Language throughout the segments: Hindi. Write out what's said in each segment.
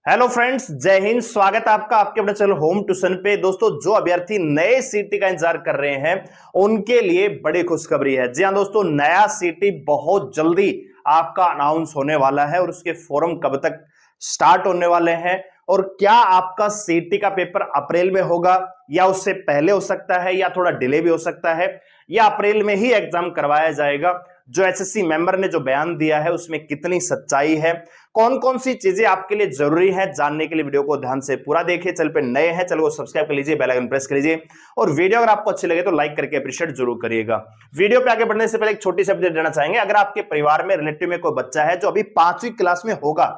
हेलो फ्रेंड्स, जय हिंद। स्वागत है आपका आपके अपने चैनल होम ट्यूशन पे। दोस्तों, जो अभ्यर्थी नए सीटी का इंतजार कर रहे हैं उनके लिए बड़ी खुशखबरी है। जी हां दोस्तों, नया सीटी बहुत जल्दी आपका अनाउंस होने वाला है और उसके फॉर्म कब तक स्टार्ट होने वाले हैं और क्या आपका सीटी का पेपर अप्रैल में होगा या उससे पहले हो सकता है या थोड़ा डिले भी हो सकता है या अप्रैल में ही एग्जाम करवाया जाएगा। जो एसएससी मेंबर ने जो बयान दिया है उसमें कितनी सच्चाई है, कौन कौन सी चीजें आपके लिए जरूरी है, जानने के लिए वीडियो को ध्यान से पूरा देखिए। चैनल पे नए हैं चैनल को सब्सक्राइब कर लीजिए, बेल आइकन प्रेस कर लीजिए और वीडियो अगर आपको अच्छी लगे तो लाइक करके अप्रिशिएट जरूर करिएगा। वीडियो पे आगे बढ़ने से पहले एक छोटी सी अपडेट देना चाहेंगे। अगर आपके परिवार में रिलेटिव में कोई बच्चा है जो अभी 5वीं क्लास में होगा,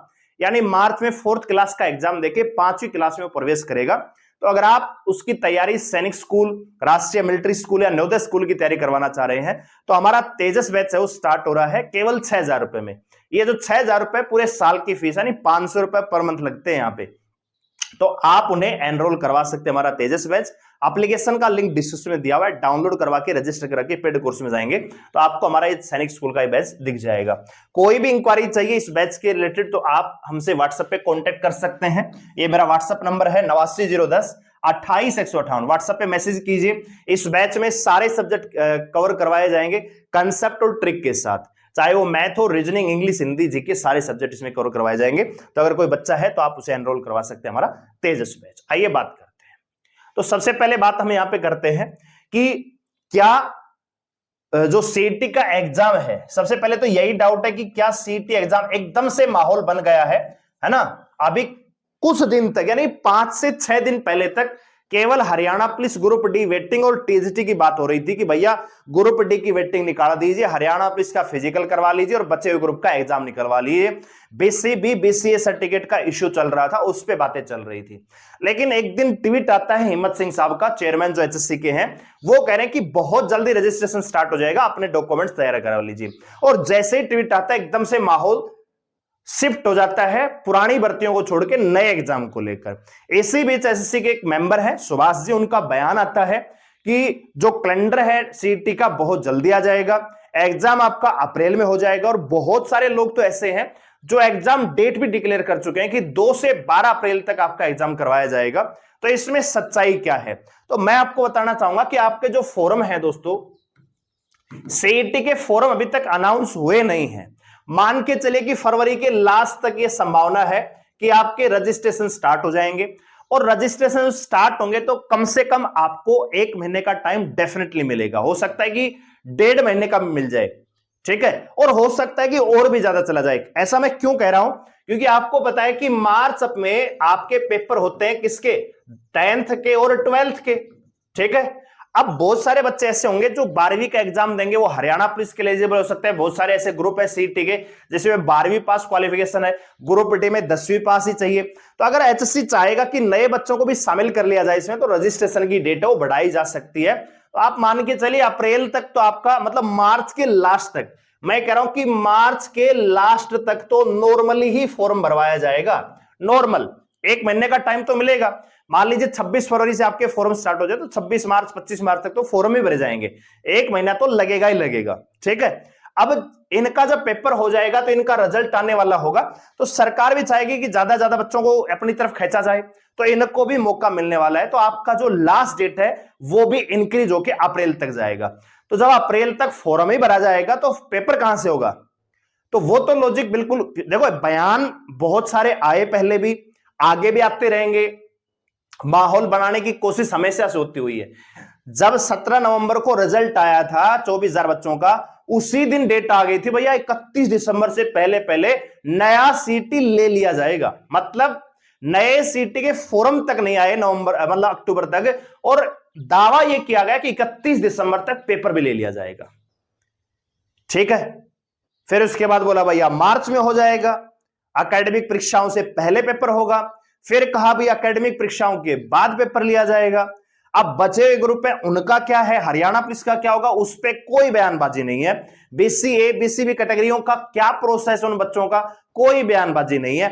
यानी मार्च में 4th क्लास का एग्जाम देके 5वीं क्लास में प्रवेश करेगा, तो अगर आप उसकी तैयारी सैनिक स्कूल, राष्ट्रीय मिलिट्री स्कूल या नवोदय स्कूल की तैयारी करवाना चाह रहे हैं तो हमारा तेजस बैच है वो स्टार्ट हो रहा है केवल 6,000 रुपए में। ये जो 6,000 रुपए पूरे साल की फीस है, यानी 500 रुपए पर मंथ लगते हैं यहाँ पे, तो आप उन्हें एनरोल करवा सकते हैं हमारा तेजस बैच। एप्लीकेशन का लिंक डिस्क्रिप्शन में दिया हुआ है, डाउनलोड करवा के रजिस्टर करके पेड कोर्स में जाएंगे तो आपको हमारा ये सैनिक स्कूल का बैच दिख जाएगा। कोई भी इंक्वायरी चाहिए इस बैच के रिलेटेड तो आप हमसे व्हाट्सएप पे कांटेक्ट कर सकते हैं। ये मेरा व्हाट्सएप नंबर है 89 010 28 158। व्हाट्सएप पे मैसेज कीजिए। इस बैच में सारे सब्जेक्ट कवर करवाए जाएंगे कंसेप्ट और ट्रिक के साथ, चाहे वो मैथ हो, रीजनिंग, इंग्लिश, हिंदी, जीके, सारे सब्जेक्ट इसमें कवर करवाए जाएंगे। तो अगर कोई बच्चा है तो आप उसे एनरोल करवा सकते हैं हमारा तेजस बैच। आइए बात करते हैं। तो सबसे पहले बात हम यहां पे करते हैं कि क्या जो सीटी का एग्जाम है, सबसे पहले तो यही डाउट है कि क्या सीटी एग्जाम एकदम से माहौल बन गया है ना। अभी कुछ दिन तक यानी 5 से 6 दिन पहले तक केवल Haryana police group D waiting और टीजीटी की बात हो रही थी कि भैया ग्रुप डी की वेटिंग निकाल दीजिए, हरियाणा पुलिस का फिजिकल करवा लीजिए और बचे हुए ग्रुप का एग्जाम निकलवा लीजिए। बीसीबी बीसीए सर्टिफिकेट का इश्यू चल रहा था, उस पर बातें चल रही थी। लेकिन एक दिन ट्वीट आता है हिम्मत सिंह साहब का, चेयरमैन जो एचएससी के हैं, वो कह रहे हैं कि बहुत जल्दी रजिस्ट्रेशन स्टार्ट हो जाएगा, अपने डॉक्यूमेंट्स तैयार करा लीजिए। और जैसे ही ट्वीट आता है एकदम से माहौल शिफ्ट हो जाता है पुरानी भर्तियों को छोड़ के नए एग्जाम को लेकर। इसी बीच एसएससी के एक मेंबर हैं सुभाष जी, उनका बयान आता है कि जो कैलेंडर है सीटी का बहुत जल्दी आ जाएगा, एग्जाम आपका अप्रैल में हो जाएगा। और बहुत सारे लोग तो ऐसे हैं जो एग्जाम डेट भी डिक्लेयर कर चुके हैं कि 2 से 12 अप्रैल तक आपका एग्जाम करवाया जाएगा। तो इसमें सच्चाई क्या है, तो मैं आपको बताना चाहूंगा कि आपके जो फॉर्म है दोस्तों, सीटी के फॉर्म अभी तक अनाउंस हुए नहीं है। मान के चले कि फरवरी के लास्ट तक यह संभावना है कि आपके रजिस्ट्रेशन स्टार्ट हो जाएंगे और रजिस्ट्रेशन स्टार्ट होंगे तो कम से कम आपको 1 महीने का टाइम डेफिनेटली मिलेगा। हो सकता है कि 1.5 महीने का मिल जाए, ठीक है, और हो सकता है कि और भी ज्यादा चला जाए। ऐसा मैं क्यों कह रहा हूं, क्योंकि आपको पता है कि मार्च में आपके पेपर होते हैं किसके, 10th के और 12th के, ठीक है। अब बहुत सारे बच्चे ऐसे होंगे जो 12वीं का एग्जाम देंगे, वो हरियाणा पुलिस के लिए एलिजिबल हो सकते हैं। बहुत सारे ऐसे ग्रुप है सीटी के जिसमें 12वीं पास क्वालिफिकेशन है, ग्रुप डी में 10वीं पास ही चाहिए। तो अगर एचएससी चाहेगा कि नए बच्चों को भी शामिल कर लिया जाए इसमें, तो रजिस्ट्रेशन की डेट है वो बढ़ाई जा सकती है। तो आप मान के चलिए अप्रैल तक तो आपका मतलब मार्च के लास्ट तक, मैं कह रहा हूं कि मार्च के लास्ट तक तो नॉर्मली ही फॉर्म भरवाया जाएगा। नॉर्मल 1 महीने का टाइम तो मिलेगा। मान लीजिए 26 फरवरी से आपके फॉर्म स्टार्ट हो जाए तो 26 मार्च 25 मार्च तक तो फॉर्म ही भरे जाएंगे। 1 महीना तो लगेगा ही लगेगा, ठीक है। अब इनका जब पेपर हो जाएगा तो इनका रिजल्ट आने वाला होगा, तो सरकार भी चाहेगी कि ज्यादा ज्यादा बच्चों को अपनी तरफ खींचा जाए, तो इनको भी मौका मिलने वाला है। तो आपका जो लास्ट डेट है वो भी इंक्रीज होकर अप्रैल तक जाएगा। तो जब अप्रैल तक फॉर्म ही भरा जाएगा तो पेपर कहां से होगा, तो वो तो लॉजिक बिल्कुल, देखो बयान बहुत सारे आए पहले भी, आगे भी आते रहेंगे। माहौल बनाने की कोशिश हमेशा से होती हुई है। जब 17 नवंबर को रिजल्ट आया था 24,000 बच्चों का, उसी दिन डेट आ गई थी भैया 31 दिसंबर से पहले पहले नया सीटी ले लिया जाएगा। मतलब नए सीटी के फॉर्म तक नहीं आए नवंबर मतलब अक्टूबर तक, और दावा यह किया गया कि 31 दिसंबर तक पेपर भी ले लिया जाएगा, ठीक है। फिर उसके बाद बोला भैया मार्च में हो जाएगा, एकेडमिक परीक्षाओं से पहले पेपर होगा। फिर कहा भी एकेडमिक परीक्षाओं के बाद पेपर लिया जाएगा। अब बचे हुए ग्रुप है उनका क्या है, हरियाणा पुलिस का क्या होगा, उस पर कोई बयानबाजी नहीं है। बीसीए बीसीबी कैटेगरियों का क्या प्रोसेस उन बच्चों का, कोई बयानबाजी नहीं है।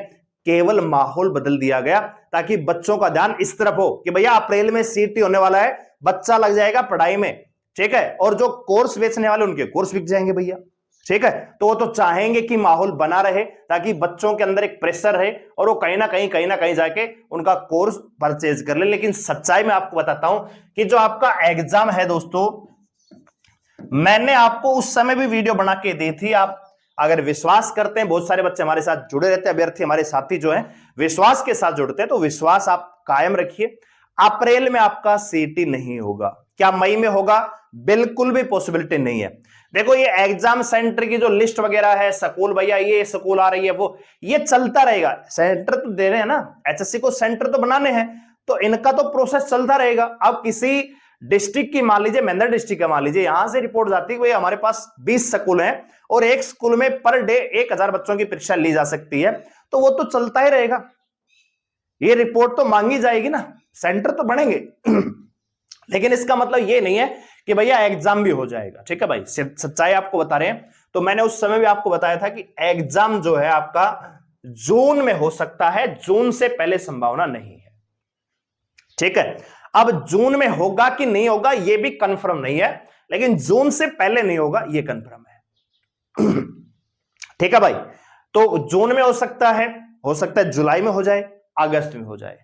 केवल माहौल बदल दिया गया ताकि बच्चों का ध्यान इस तरफ हो कि भैया अप्रैल में सीटी होने वाला है, बच्चा लग जाएगा पढ़ाई में, ठीक है, और जो कोर्स बेचने वाले उनके कोर्स बिक जाएंगे भैया। ठीक है। तो वो तो चाहेंगे कि माहौल बना रहे ताकि बच्चों के अंदर एक प्रेशर रहे और वो कहीं ना कहीं जाके उनका कोर्स परचेज कर ले। लेकिन सच्चाई में आपको बताता हूं कि जो आपका एग्जाम है दोस्तों, मैंने आपको उस समय भी वीडियो बना के दी थी। आप अगर विश्वास करते हैं, बहुत सारे बच्चे हमारे साथ जुड़े रहते हैं, अभ्यर्थी हमारे साथी जो हैं विश्वास के साथ जुड़ते हैं, तो विश्वास आप कायम रखिए। अप्रैल में आपका सीटी नहीं होगा। क्या मई में होगा? बिल्कुल भी पॉसिबिलिटी नहीं है। देखो ये एग्जाम सेंटर की जो लिस्ट वगैरह है, स्कूल भैया ये स्कूल आ रही है, वो ये चलता रहेगा। सेंटर तो दे रहे हैं ना, एचएससी को सेंटर तो बनाने हैं, तो इनका तो प्रोसेस चलता रहेगा। अब किसी डिस्ट्रिक्ट की मान लीजिए, मेंदर डिस्ट्रिक्ट का मान लीजिए, यहां से रिपोर्ट जाती है भाई हमारे पास 20 स्कूल हैं और एक स्कूल में पर डे 1000 बच्चों की परीक्षा ली जा सकती है, तो वो तो चलता ही रहेगा। ये रिपोर्ट तो मांगी जाएगी ना, सेंटर तो बनेंगे लेकिन इसका मतलब ये नहीं है कि भैया एग्जाम भी हो जाएगा। ठीक है भाई, सच्चाई आपको बता रहे हैं। तो मैंने उस समय भी आपको बताया था कि एग्जाम जो है आपका जून में हो सकता है, जून से पहले संभावना नहीं है। ठीक है, अब जून में होगा कि नहीं होगा यह भी कंफर्म नहीं है, लेकिन जून से पहले नहीं होगा यह कंफर्म है ठीक है भाई, तो जून में हो सकता है जुलाई में हो जाए, अगस्त में हो जाए,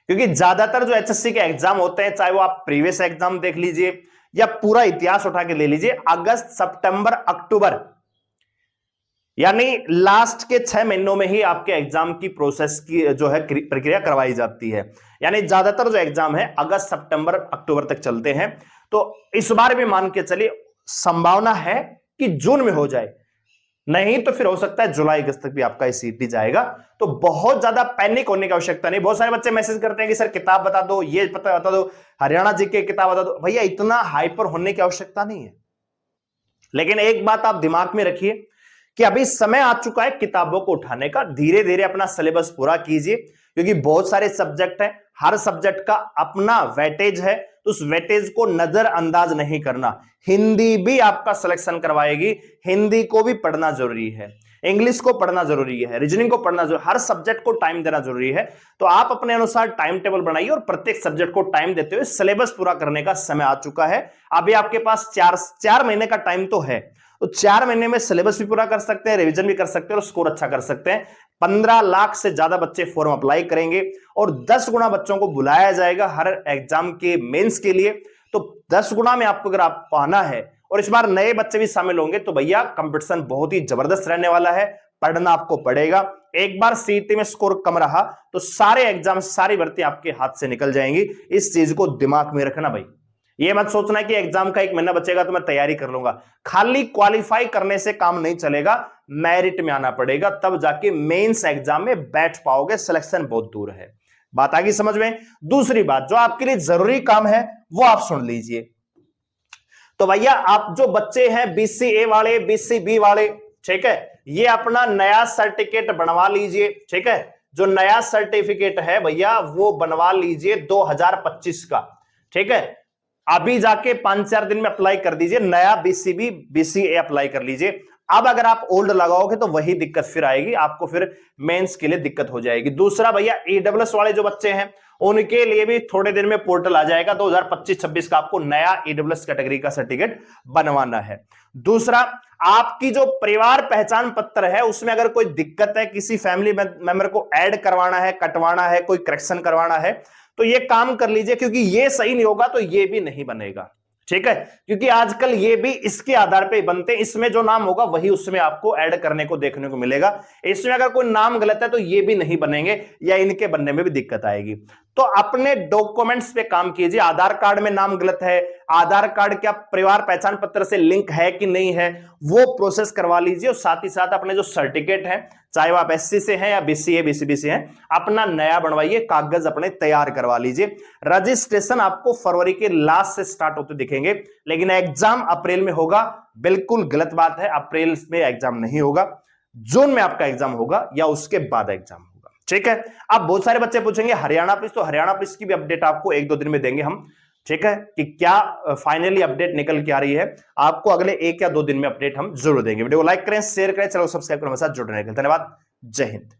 क्योंकि ज्यादातर जो एचएससी के एग्जाम होते हैं, चाहे वो आप प्रीवियस एग्जाम देख लीजिए या पूरा इतिहास उठा के ले लीजिए, अगस्त, सितंबर, अक्टूबर यानी लास्ट के 6 महीनों में ही आपके एग्जाम की प्रोसेस की जो है प्रक्रिया करवाई जाती है। यानी ज्यादातर जो एग्जाम है अगस्त, सितंबर, अक्टूबर तक चलते हैं। तो इस बार भी मान के चलिए संभावना है कि जून में हो जाए, नहीं तो फिर हो सकता है जुलाई अगस्त तक भी आपका सीटी जाएगा। तो बहुत ज्यादा पैनिक होने की आवश्यकता नहीं। बहुत सारे बच्चे मैसेज करते हैं कि सर किताब बता दो, ये बता दो, हरियाणा जी के किताब बता दो। भैया इतना हाइपर होने की आवश्यकता नहीं है, लेकिन एक बात आप दिमाग में रखिए कि अभी समय आ चुका है किताबों को उठाने का। धीरे धीरे अपना सिलेबस पूरा कीजिए, क्योंकि बहुत सारे सब्जेक्ट हैं, हर सब्जेक्ट का अपना वेटेज है, तो उस वेटेज को नजरअंदाज नहीं करना। हिंदी भी आपका सिलेक्शन करवाएगी, हिंदी को भी पढ़ना जरूरी है, इंग्लिश को पढ़ना जरूरी है, रीजनिंग को पढ़ना जरूरी है, हर सब्जेक्ट को टाइम देना जरूरी है। तो आप अपने अनुसार टाइम टेबल बनाइए और प्रत्येक सब्जेक्ट को टाइम देते हुए सिलेबस पूरा करने का समय आ चुका है। अभी आपके पास 4 महीने का टाइम तो है, तो 4 महीने में सिलेबस भी पूरा कर सकते हैं, रिवीजन भी कर सकते हैं और स्कोर अच्छा कर सकते हैं। 15 लाख से ज्यादा बच्चे फॉर्म अप्लाई करेंगे और 10 गुना बच्चों को बुलाया जाएगा हर एग्जाम के मेंस के लिए। तो 10 गुना में आपको अगर आप पाना है और इस बार नए बच्चे भी शामिल होंगे, तो भैया कंपटीशन बहुत ही जबरदस्त रहने वाला है। पढ़ना आपको पड़ेगा। एक बार सीटी में स्कोर कम रहा तो सारे एग्जाम, सारी भर्ती आपके हाथ से निकल जाएंगी। इस चीज को दिमाग में रखना भाई। ये मत सोचना कि एग्जाम का 1 महीना बचेगा तो मैं तैयारी कर लूंगा। खाली क्वालिफाई करने से काम नहीं चलेगा, मेरिट में आना पड़ेगा, तब जाके मेंस एग्जाम में बैठ पाओगे। सिलेक्शन बहुत दूर है। बात आ गई समझ में? दूसरी बात जो आपके लिए जरूरी काम है वो आप सुन लीजिए। तो भैया आप जो बच्चे हैं बीसीए वाले, बीसीबी वाले, ठीक है, ये अपना नया सर्टिफिकेट बनवा लीजिए। ठीक है, जो नया सर्टिफिकेट है भैया वो बनवा लीजिए 2025 का। ठीक है, अभी जाके 5-4 दिन में अप्लाई कर दीजिए, नया बीसीबी बीसीए अप्लाई कर लीजिए। अब अगर आप ओल्ड लगाओगे तो वही दिक्कत फिर आएगी, आपको फिर मेंस के लिए दिक्कत हो जाएगी। दूसरा भैया ईडब्ल्यूएस वाले जो बच्चे हैं उनके लिए भी थोड़े दिन में पोर्टल आ जाएगा, 2025-26 का आपको नया ईडब्ल्यूएस कैटेगरी का सर्टिफिकेट बनवाना है। दूसरा, आपकी जो परिवार पहचान पत्र है उसमें अगर कोई दिक्कत है, किसी फैमिली मेंबर को ऐड करवाना है, कटवाना है, कोई करेक्शन करवाना है, तो ये काम कर लीजिए, क्योंकि ये सही नहीं होगा तो ये भी नहीं बनेगा। ठीक है, क्योंकि आजकल ये भी इसके आधार पे बनते हैं, इसमें जो नाम होगा वही उसमें आपको ऐड करने को देखने को मिलेगा। इसमें अगर कोई नाम गलत है तो ये भी नहीं बनेंगे या इनके बनने में भी दिक्कत आएगी। तो अपने डॉक्यूमेंट्स पे काम कीजिए। आधार कार्ड में नाम गलत है, आधार कार्ड क्या परिवार पहचान पत्र से लिंक है कि नहीं है, वो प्रोसेस करवा लीजिए। और साथ ही साथ अपने जो सर्टिफिकेट है, चाहे वो आप एससी से हैं या बीसीए बीसीबी से हैं, अपना नया बनवाइए, कागज अपने तैयार करवा लीजिए। रजिस्ट्रेशन आपको फरवरी के लास्ट से स्टार्ट होते दिखेंगे, लेकिन एग्जाम अप्रैल में होगा। बिल्कुल गलत बात है, अप्रैल में एग्जाम नहीं होगा, जून में आपका एग्जाम होगा या उसके बाद एग्जाम होगा। ठीक है, अब बहुत सारे बच्चे पूछेंगे हरियाणा पुलिस, तो हरियाणा पुलिस की भी अपडेट आपको 1-2 दिन में देंगे हम। ठीक है, कि क्या फाइनली अपडेट निकल के आ रही है, आपको अगले 1 या 2 दिन में अपडेट हम जरूर देंगे। वीडियो को लाइक करें, शेयर करें, चलो सब्सक्राइब करें, हमारे साथ जुड़ने के लिए धन्यवाद। जय हिंद।